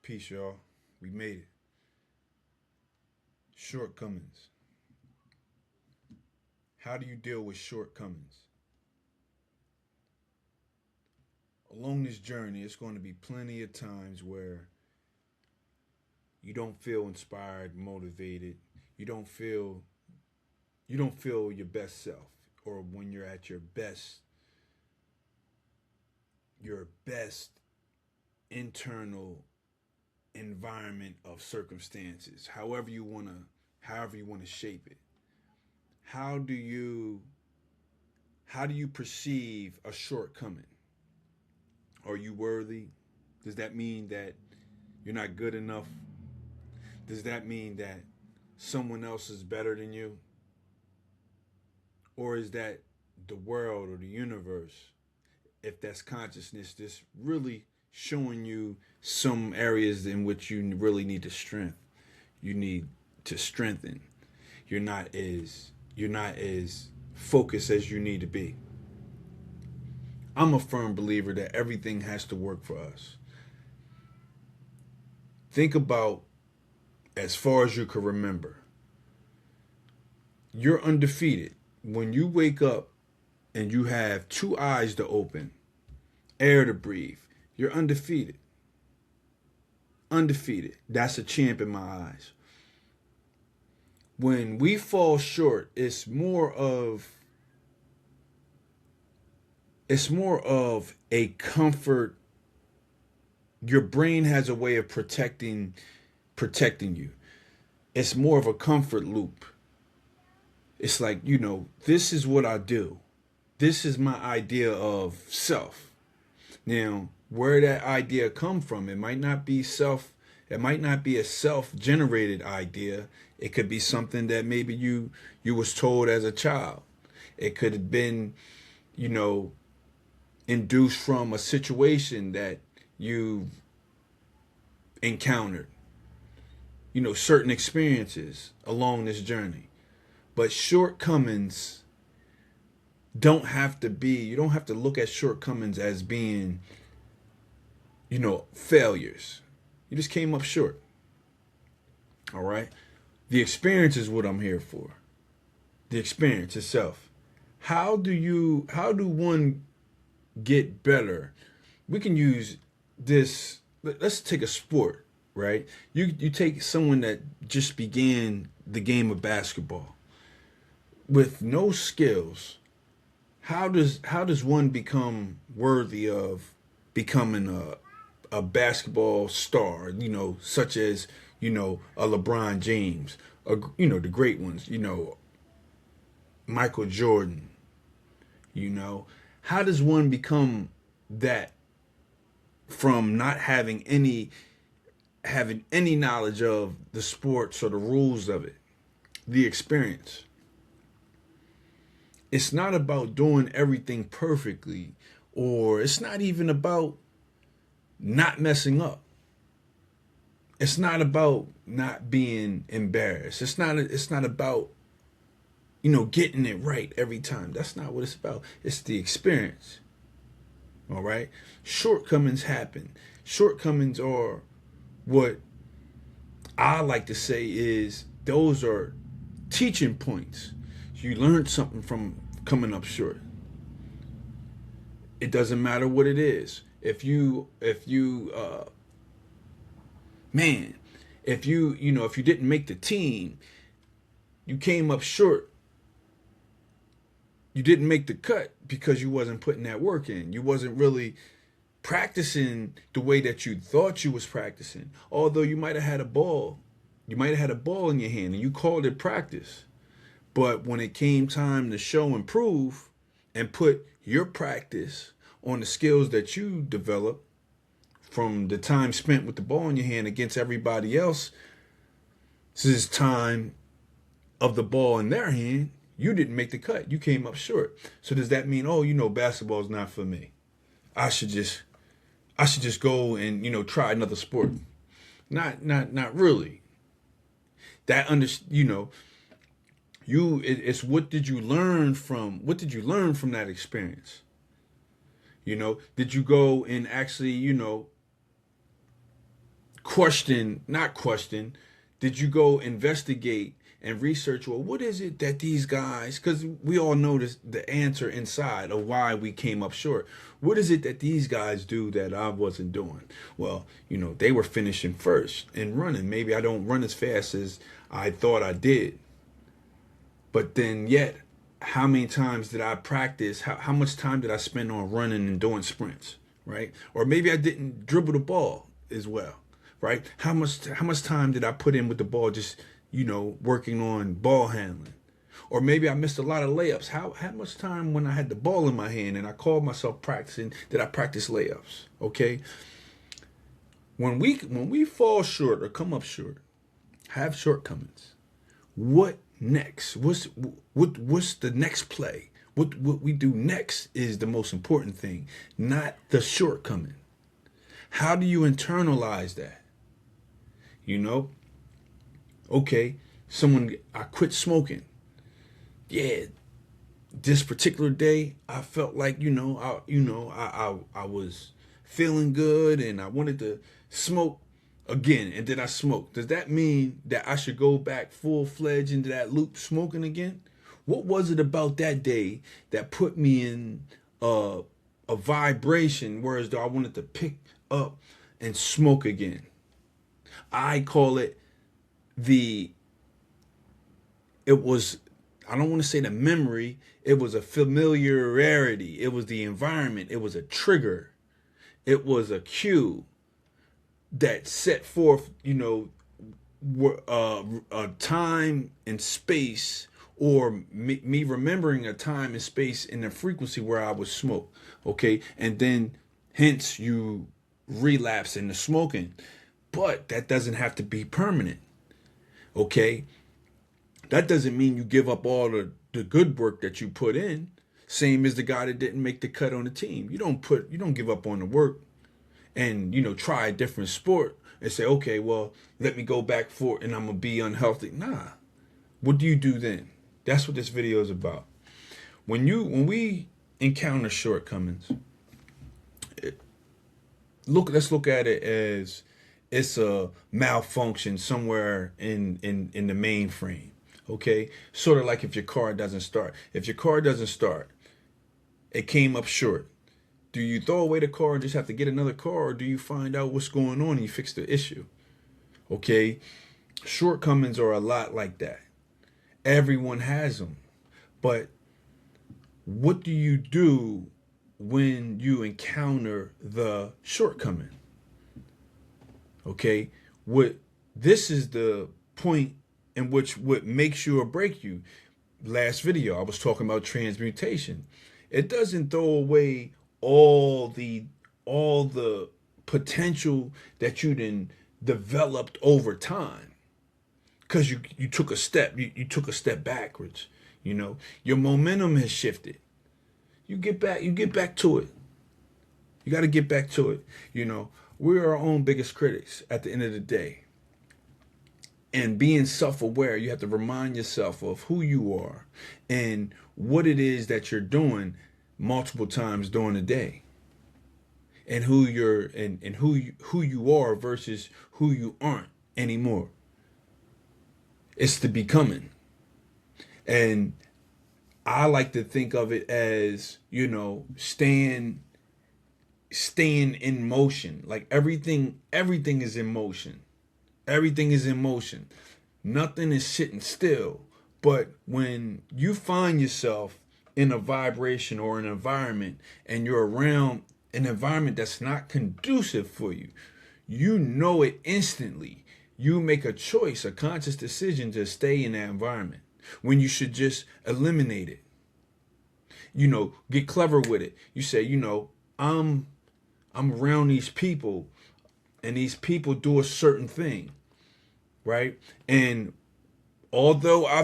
Peace, y'all. We made it. Shortcomings. How do you deal with shortcomings? Along this journey, it's going to be plenty of times where you don't feel inspired, motivated. You don't feel you don't feel your best self, or when you're at your best internal environment of circumstances. However you want to shape it. How do you how do you perceive a shortcoming? Are you worthy? Does that mean that you're not good enough? Does that mean that someone else is better than you? Or is that the world or the universe, if that's consciousness, just really showing you some areas in which you really need to strengthen. You're not as focused as you need to be. I'm a firm believer that everything has to work for us. Think about, as far as you can remember, you're undefeated. When you wake up and you have two eyes to open, air to breathe, you're undefeated. Undefeated. That's a champ in my eyes. When we fall short, it's more of a comfort. Your brain has a way of protecting you. It's more of a comfort loop. It's like, this is what I do. This is my idea of self. Now, where that idea come from, it might not be a self-generated idea. It could be something that maybe you was told as a child. It could have been, you know, induced from a situation that you encountered, certain experiences along this journey. But shortcomings you don't have to look at shortcomings as being, failures. You just came up short. All right. The experience is what I'm here for. The experience itself. How do one get better? We can use this. Let's take a sport, right? You take someone that just began the game of basketball with no skills. How does one become worthy of becoming a basketball star, such as, a LeBron James, the great ones, Michael Jordan, how does one become that from not having any knowledge of the sports or the rules of it? The experience. It's not about doing everything perfectly, or it's not even about not messing up. It's not about not being embarrassed. It's not about getting it right every time. That's not what it's about. It's the experience. All right? Shortcomings happen. Shortcomings are what I like to say is those are teaching points. You learned something from coming up short. It doesn't matter what it is. Man, if you didn't make the team, you came up short. You didn't make the cut because you wasn't putting that work in. You wasn't really practicing the way that you thought you was practicing. Although you might have had a ball in your hand and you called it practice. But when it came time to show and prove and put your practice on the skills that you developed from the time spent with the ball in your hand against everybody else, this is time of the ball in their hand, you didn't make the cut. You came up short. So does that mean, basketball is not for me? I should just go and, try another sport. Not really. That it's what did you learn from that experience? Did you go and actually, not question, did you go investigate and research, well, what is it that these guys, because we all know this, the answer inside of why we came up short. What is it that these guys do that I wasn't doing? Well, they were finishing first and running. Maybe I don't run as fast as I thought I did. But then yet, how many times did I practice? How much time did I spend on running and doing sprints, right? Or maybe I didn't dribble the ball as well, right? How much time did I put in with the ball, just working on ball handling? Or maybe I missed a lot of layups. How much time when I had the ball in my hand and I called myself practicing, did I practice layups? Okay. When we fall short or come up short, have shortcomings, what next? What's the next play? What we do next is the most important thing, not the shortcoming. How do you internalize that? Okay, I quit smoking. Yeah, this particular day I felt like I was feeling good and I wanted to smoke again, and then I smoked. Does that mean that I should go back full-fledged into that loop smoking again? What was it about that day that put me in a vibration, whereas though I wanted to pick up and smoke again? I call it I don't want to say the memory, it was a familiarity. It was the environment. It was a trigger. It was a cue that set forth, a time and space, or me remembering a time and space in the frequency where I would smoke. Okay. And then hence you relapse into smoking. But that doesn't have to be permanent. Okay. That doesn't mean you give up all the good work that you put in. Same as the guy that didn't make the cut on the team. You don't give up on the work and, try a different sport and say, okay, well, let me go back for it and I'm going to be unhealthy. Nah. What do you do then? That's what this video is about. When we encounter shortcomings, let's look at it as it's a malfunction somewhere in the mainframe. Okay, sort of like if your car doesn't start. If your car doesn't start, it came up short. Do you throw away the car and just have to get another car, or do you find out what's going on and you fix the issue? Okay, shortcomings are a lot like that. Everyone has them, but what do you do when you encounter the shortcoming? Okay, this is the point in which what makes you or break you. Last video, I was talking about transmutation. It doesn't throw away all the potential that you then developed over time, because you took a step, you took a step backwards. Your momentum has shifted. You get back to it. You got to get back to it. We're our own biggest critics at the end of the day. And being self-aware, you have to remind yourself of who you are and what it is that you're doing multiple times during the day, and who you are versus who you aren't anymore. It's the becoming. And I like to think of it as, staying in motion. Like everything is in motion. Everything is in motion. Nothing is sitting still. But when you find yourself in a vibration or an environment and you're around an environment that's not conducive for you, you know it instantly. You make a choice, a conscious decision to stay in that environment when you should just eliminate it. Get clever with it. You say, I'm around these people and these people do a certain thing, right? And although I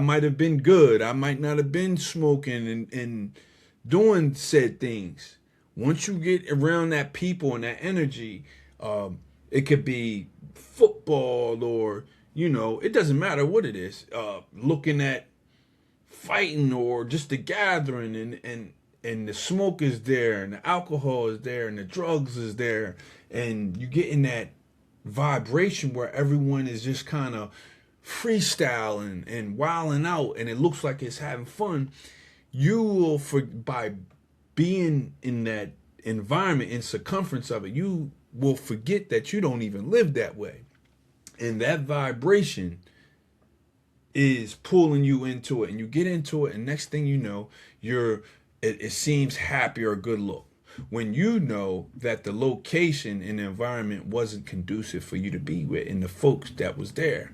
might have been good, I might not have been smoking and doing said things. Once you get around that people and that energy, it could be football or, it doesn't matter what it is. Looking at fighting or just the gathering and the smoke is there and the alcohol is there and the drugs is there, and you get in that vibration where everyone is just kind of freestyling and wilding out and it looks like it's having fun, you will, by being in that environment and circumference of it, you will forget that you don't even live that way. And that vibration is pulling you into it, and you get into it, and next thing you know, it seems happy or good look. When you know that the location and the environment wasn't conducive for you to be with, and the folks that was there,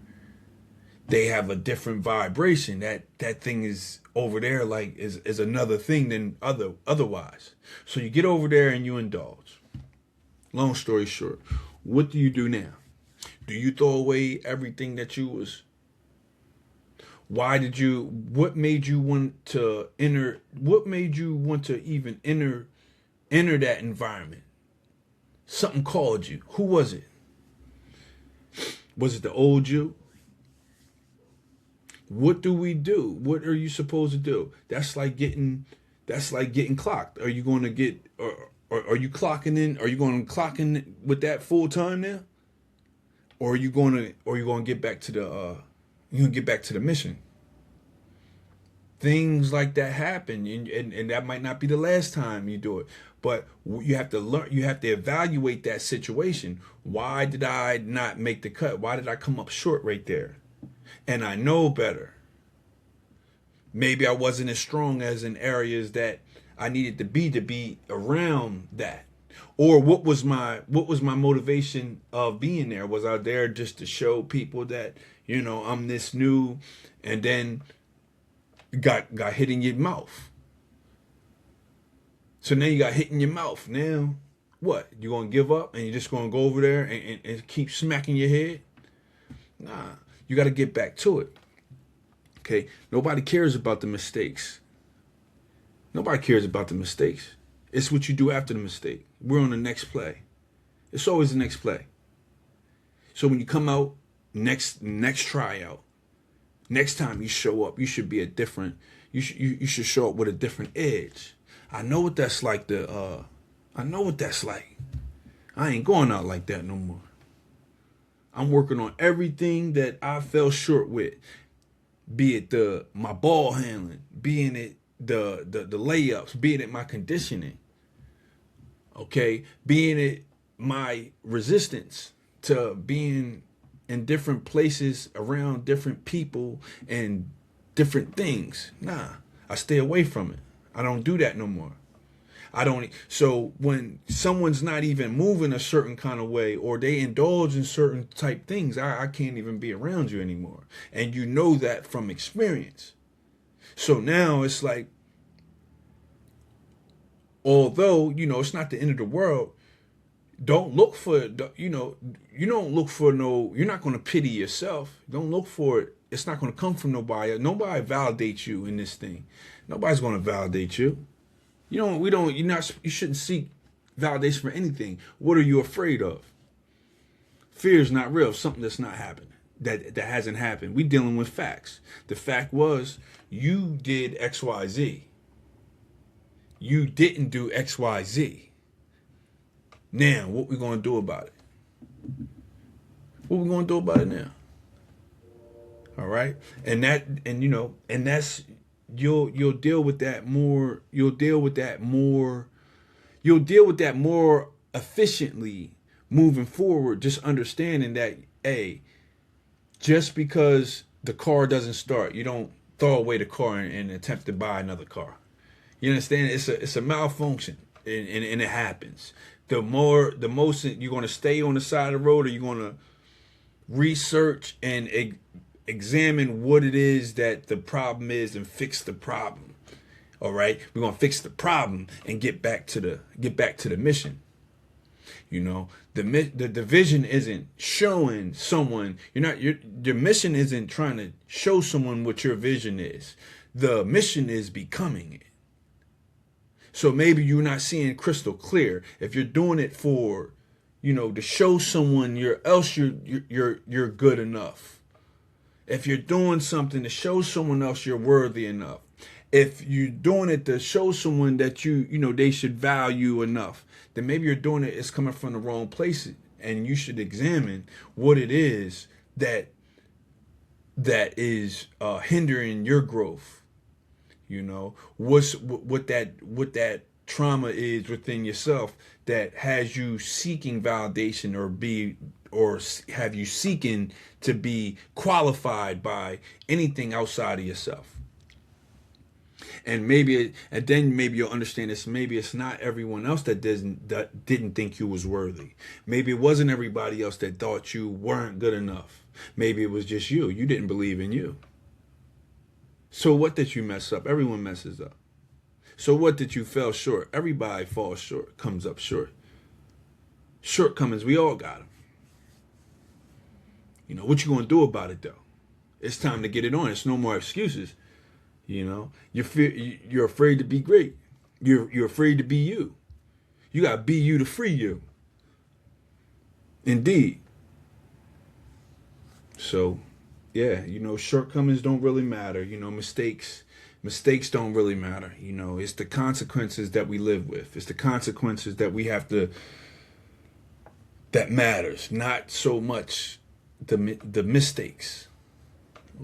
they have a different vibration. That thing is over there, like is another thing than otherwise. So you get over there and you indulge. Long story short, what do you do now? Do you throw away everything that you was? What made you want to enter? What made you want to even enter that environment? Something called you. Who was it? Was it the old you? What do we do? What are you supposed to do? That's like getting clocked. Are you going to get, or are you clocking in? Are you going to clock in with that full time now? Or are you going to get back to the mission? Things like that happen, and that might not be the last time you do it. But you have to learn. You have to evaluate that situation. Why did I not make the cut? Why did I come up short right there? And I know better. Maybe I wasn't as strong as in areas that I needed to be around that. Or what was my motivation of being there? Was I there just to show people that, I'm this new, and then got hit in your mouth? So now you got hit in your mouth. Now what? You gonna give up and you're just gonna go over there and keep smacking your head? Nah. You got to get back to it. Okay? Nobody cares about the mistakes. Nobody cares about the mistakes. It's what you do after the mistake. We're on the next play. It's always the next play. So when you come out, next tryout, next time you show up, you should be you should show up with a different edge. I know what that's like I know what that's like. I ain't going out like that no more. I'm working on everything that I fell short with, be it my ball handling, being it the layups, being it my conditioning, okay, being it my resistance to being in different places around different people and different things. Nah, I stay away from it. I don't do that no more. So when someone's not even moving a certain kind of way, or they indulge in certain type things, I can't even be around you anymore. And you know that from experience. So now it's like, although, it's not the end of the world, don't look for, you don't look for you're not going to pity yourself. Don't look for it. It's not going to come from nobody. Nobody validates you in this thing. Nobody's going to validate you. You shouldn't seek validation for anything. What are you afraid of? Fear is not real. Something that's not happening, that hasn't happened. We dealing with facts. The fact was, you did XYZ. You didn't do XYZ. Now, what we going to do about it? What we going to do about it now? All right? And that's, you'll deal with that more efficiently moving forward, just understanding that, just because the car doesn't start, you don't throw away the car and attempt to buy another car. You understand? It's a malfunction, and it happens. The most you're going to stay on the side of the road, or you're going to research and examine what it is that the problem is and fix the problem. All right, we're gonna fix the problem and get back to the mission. The vision isn't showing someone. Your mission isn't trying to show someone what your vision is. The mission is becoming it. So maybe you're not seeing crystal clear. If you're doing it for, to show someone you're good enough. If you're doing something to show someone else you're worthy enough. If you're doing it to show someone that they should value enough, then maybe you're doing it's coming from the wrong place and you should examine what it is that is hindering your growth. You know, what that trauma is within yourself that has you seeking validation, or have you seeking to be qualified by anything outside of yourself. And then maybe you'll understand this. Maybe it's not everyone else that didn't think you was worthy. Maybe it wasn't everybody else that thought you weren't good enough. Maybe it was just you. You didn't believe in you. So what did you mess up? Everyone messes up. So what did you fell short? Everybody falls short, comes up short. Shortcomings, we all got them. You know, what you gonna do about it though? It's time to get it on. It's no more excuses. You know, you're afraid to be great. You're afraid to be you. You gotta be you to free you. Indeed. So, yeah, you know, shortcomings don't really matter. You know, mistakes don't really matter. You know, it's the consequences that we live with. It's the consequences that we have to, that matters, not so much the mistakes.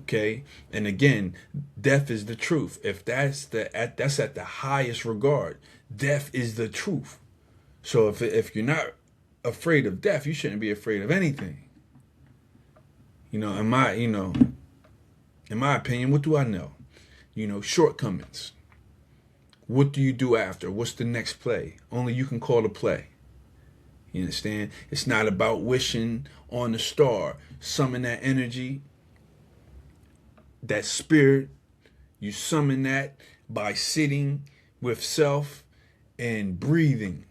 Okay, and again, death is the truth. If that's at the highest regard, death is the truth. So if you're not afraid of death, you shouldn't be afraid of anything. You know, in my opinion, what do I know? You know, shortcomings. What do you do after? What's the next play? Only you can call the play. You understand? It's not about wishing on the star. Summon that energy, that spirit. You summon that by sitting with self and breathing.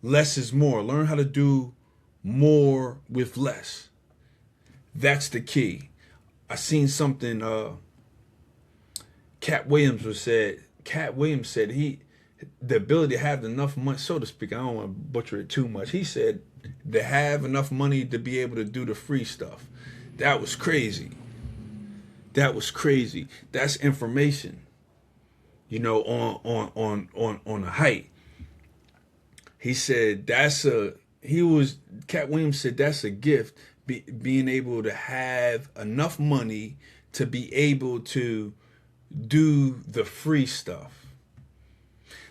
Less is more. Learn how to do more with less. That's the key. I seen something Cat Williams said the ability to have enough money, so to speak, I don't want to butcher it too much. He said to have enough money to be able to do the free stuff. That was crazy. That's information. You know, on a height. He said Cat Williams said that's a gift, being able to have enough money to be able to do the free stuff.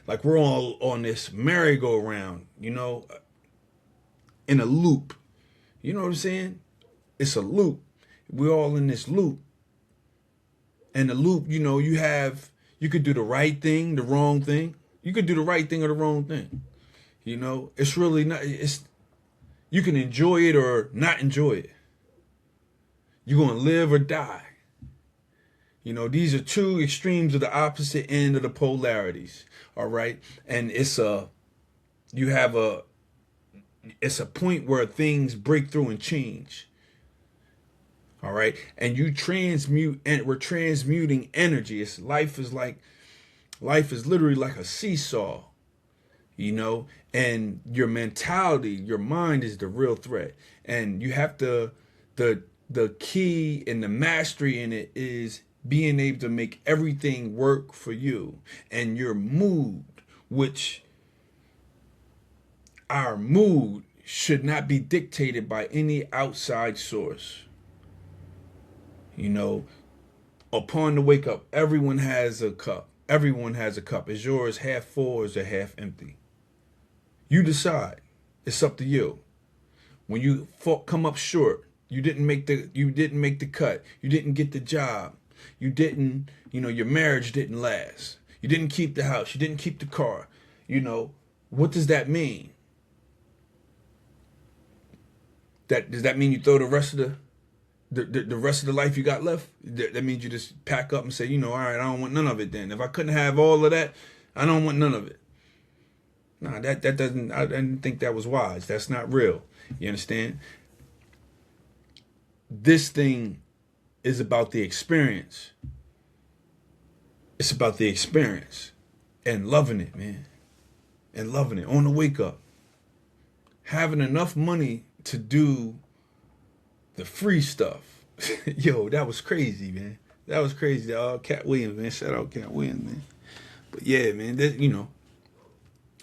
Like we're all on this merry-go-round, you know, in a loop. You know what I'm saying? It's a loop. We're all in this loop. And the loop, you know, you could do the right thing, the wrong thing. You could do the right thing or the wrong thing. You know, it's really not, you can enjoy it or not enjoy it. You're going to live or die. You know, these are two extremes of the opposite end of the polarities. All right. And it's a point where things break through and change. All right. And you transmute, and we're transmuting energy. Life is literally like a seesaw, you know, and your mentality, your mind is the real threat. And you have to, the key and the mastery in it is being able to make everything work for you and your mood, which our mood should not be dictated by any outside source. You know, upon the wake up, everyone has a cup. Everyone has a cup. Is yours half full or is it half empty? You decide. It's up to you. When you come up short, you didn't make the cut. You didn't get the job. You didn't, you know, your marriage didn't last. You didn't keep the house. You didn't keep the car. You know, what does that mean? Does that mean you throw the rest of the rest of the life you got left? That means you just pack up and say, you know, all right, I don't want none of it then. If I couldn't have all of that, I don't want none of it. Nah, that doesn't, I didn't think that was wise. That's not real. You understand? This thing is about the experience. It's about the experience and loving it, man. And loving it on the wake up. Having enough money to do the free stuff. Yo, that was crazy, man. That was crazy. Cat Williams, man. Shout out Cat Williams, man. But yeah, man, you know,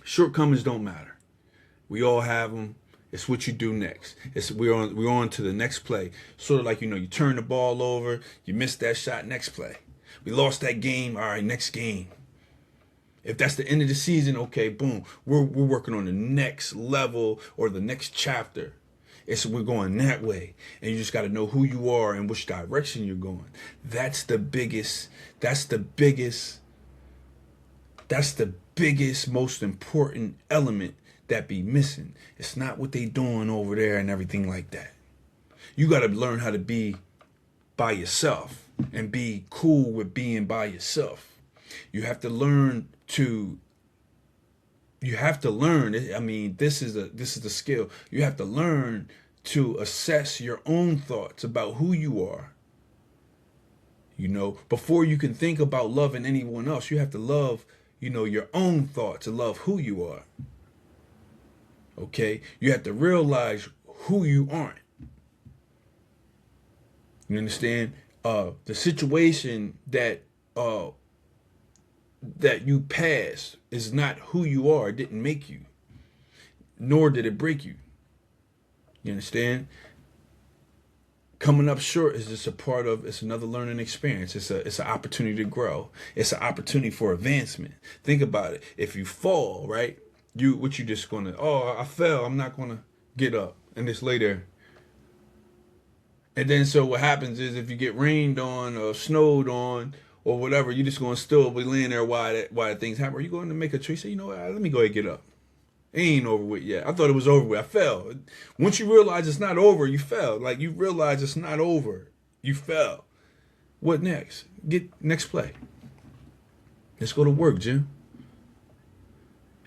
shortcomings don't matter. We all have them. It's what you do next. We're on to the next play. Sort of like, you turn the ball over, you missed that shot, next play. We lost that game, all right, next game. If that's the end of the season, okay, boom. We're working on the next level or the next chapter. We're going that way. And you just got to know who you are and which direction you're going. That's the biggest, most important element that be missing. It's not what they doing over there and everything like that. You got to learn how to be by yourself and be cool with being by yourself. You have to learn I mean, this is the skill. You have to learn to assess your own thoughts about who you are. Before you can think about loving anyone else, you have to love, your own thoughts and love who you are. Okay? You have to realize who you aren't. You understand? The situation that you passed is not who you are. It didn't make you, nor did it break you. You understand? Coming up short is just it's another learning experience. It's an opportunity to grow. It's an opportunity for advancement. Think about it. If you fall, right, you just gonna, I fell, I'm not gonna get up and just lay there. And then so what happens is if you get rained on or snowed on or whatever, you're just going to still be laying there while things happen. Are you going to make a choice? Say, you know what, let me go ahead and get up. It ain't over with yet. I thought it was over with. I fell. Once you realize it's not over, you fell. Like, you realize it's not over. You fell. What next? Get next play. Let's go to work, Jim.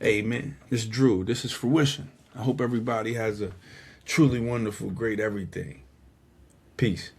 Hey, man, this is Drew. This is Fruition. I hope everybody has a truly wonderful, great everything. Peace.